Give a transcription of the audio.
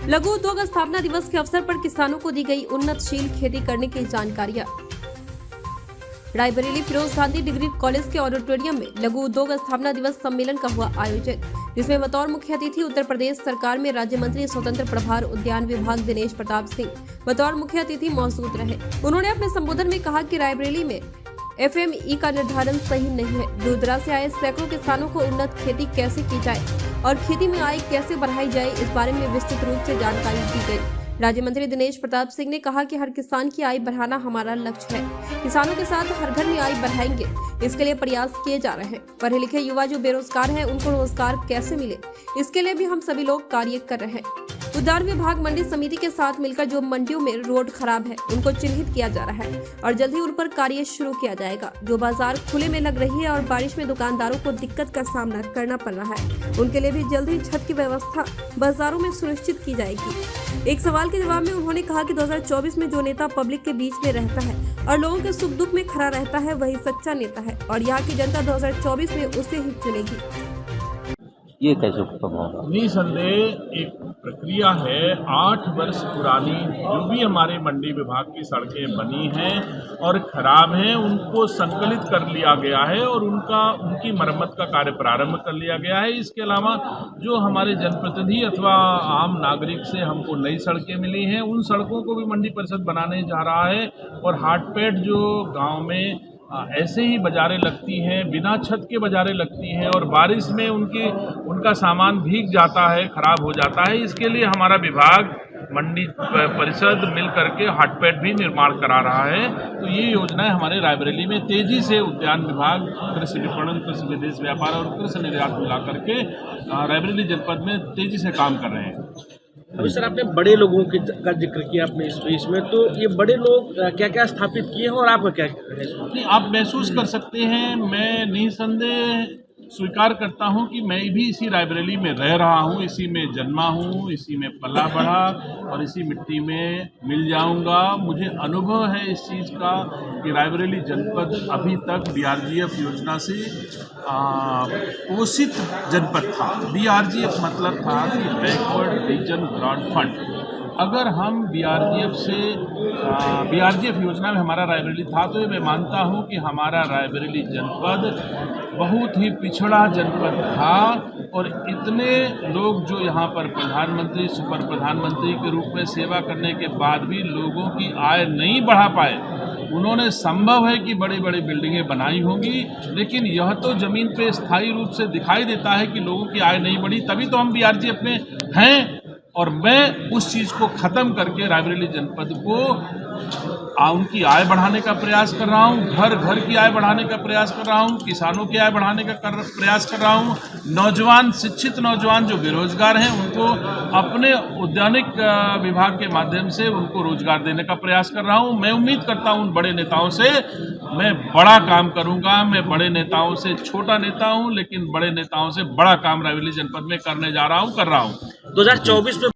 लघु उद्योग स्थापना दिवस के अवसर पर किसानों को दी गई उन्नतशील खेती करने की जानकारियां। रायबरेली फिरोज गांधी डिग्री कॉलेज के ऑडिटोरियम में लघु उद्योग स्थापना दिवस सम्मेलन का हुआ आयोजन, जिसमें बतौर मुख्य अतिथि उत्तर प्रदेश सरकार में राज्य मंत्री स्वतंत्र प्रभार उद्यान विभाग दिनेश प्रताप सिंह बतौर मुख्य अतिथि मौजूद रहे। उन्होंने अपने संबोधन में कहा कि रायबरेली में FME का निर्धारण सही नहीं है। दूर दराज से आए सैकड़ों किसानों को उन्नत खेती कैसे की जाए और खेती में आय कैसे बढ़ाई जाए, इस बारे में विस्तृत रूप से जानकारी दी गई। राज्य मंत्री दिनेश प्रताप सिंह ने कहा कि हर किसान की आय बढ़ाना हमारा लक्ष्य है। किसानों के साथ हर घर में आय बढ़ाएंगे, इसके लिए प्रयास किए जा रहे हैं। पढ़े लिखे युवा जो बेरोजगार हैं, उनको रोजगार कैसे मिले, इसके लिए भी हम सभी लोग कार्य कर रहे हैं। उद्यान विभाग मंडी समिति के साथ मिलकर जो मंडियों में रोड खराब है, उनको चिन्हित किया जा रहा है और जल्द ही उन पर कार्य शुरू किया जाएगा। जो बाजार खुले में लग रही है और बारिश में दुकानदारों को दिक्कत का सामना करना पड़ रहा है, उनके लिए भी जल्द ही छत की व्यवस्था बाजारों में सुनिश्चित की जाएगी। एक सवाल के जवाब में उन्होंने कहा कि 2024 में जो नेता पब्लिक के बीच में रहता है और लोगों के सुख दुख में खड़ा रहता है, वही सच्चा नेता है और यहाँ की जनता 2024 में उसे ही चुनेगी। ये कैसे खत्म होगा? निसंदेह एक प्रक्रिया है। 8 वर्ष पुरानी जो भी हमारे मंडी विभाग की सड़कें बनी हैं और खराब हैं, उनको संकलित कर लिया गया है और उनकी मरम्मत का कार्य प्रारंभ कर लिया गया है। इसके अलावा जो हमारे जनप्रतिनिधि अथवा आम नागरिक से हमको नई सड़कें मिली हैं, उन सड़कों को भी मंडी परिषद बनाने जा रहा है। और हाटपेट जो गाँव में ऐसे ही बाजारें लगती हैं, बिना छत के बाजारें लगती हैं और बारिश में उनका सामान भीग जाता है, खराब हो जाता है। इसके लिए हमारा विभाग मंडी परिषद मिल करके हाटपेट भी निर्माण करा रहा है। तो ये योजनाएं हमारे रायबरेली में तेजी से उद्यान विभाग, कृषि विपणन, कृषि विदेश व्यापार और कृषि निर्यात मिला करके रायबरेली जनपद में तेजी से काम कर रहे हैं। अभी सर, आपने बड़े लोगों का जिक्र किया अपने स्पीच में, तो ये बड़े लोग क्या क्या स्थापित किए हैं और आपका क्या है? आप महसूस कर सकते हैं, मैं निसंदेह स्वीकार करता हूं कि मैं भी इसी रायबरेली में रह रहा हूं, इसी में जन्मा हूं, इसी में पला बढ़ा और इसी मिट्टी में मिल जाऊंगा। मुझे अनुभव है इस चीज़ का कि रायबरेली जनपद अभी तक BRGF योजना से पोषित जनपद था। BRGF मतलब था कि बैकवर्ड रीजन ग्रांट फंड। अगर हम BRGF योजना में हमारा रायबरेली था, तो ये मैं मानता हूँ कि हमारा रायबरेली जनपद बहुत ही पिछड़ा जनपद था और इतने लोग जो यहाँ पर प्रधानमंत्री, सुपर प्रधानमंत्री के रूप में सेवा करने के बाद भी लोगों की आय नहीं बढ़ा पाए। उन्होंने संभव है कि बड़ी बड़ी बिल्डिंगें बनाई होंगी, लेकिन यह तो ज़मीन पे स्थायी रूप से दिखाई देता है कि लोगों की आय नहीं बढ़ी, तभी तो हम BRGF में हैं। और मैं उस चीज़ को ख़त्म करके रायबरेली जनपद को उनकी आय बढ़ाने का प्रयास कर रहा हूँ, घर घर की आय बढ़ाने का प्रयास कर रहा हूँ, किसानों की आय बढ़ाने का प्रयास कर रहा हूँ। नौजवान, शिक्षित नौजवान जो बेरोजगार हैं, उनको अपने उद्यानिक विभाग के माध्यम से उनको रोजगार देने का प्रयास कर रहा हूँ। मैं उम्मीद करता हूँ उन बड़े नेताओं से मैं बड़ा काम करूँगा। मैं बड़े नेताओं से छोटा नेता हूँ, लेकिन बड़े नेताओं से बड़ा काम रायबरेली जनपद में करने जा रहा हूँ, कर रहा हूँ। 2024 में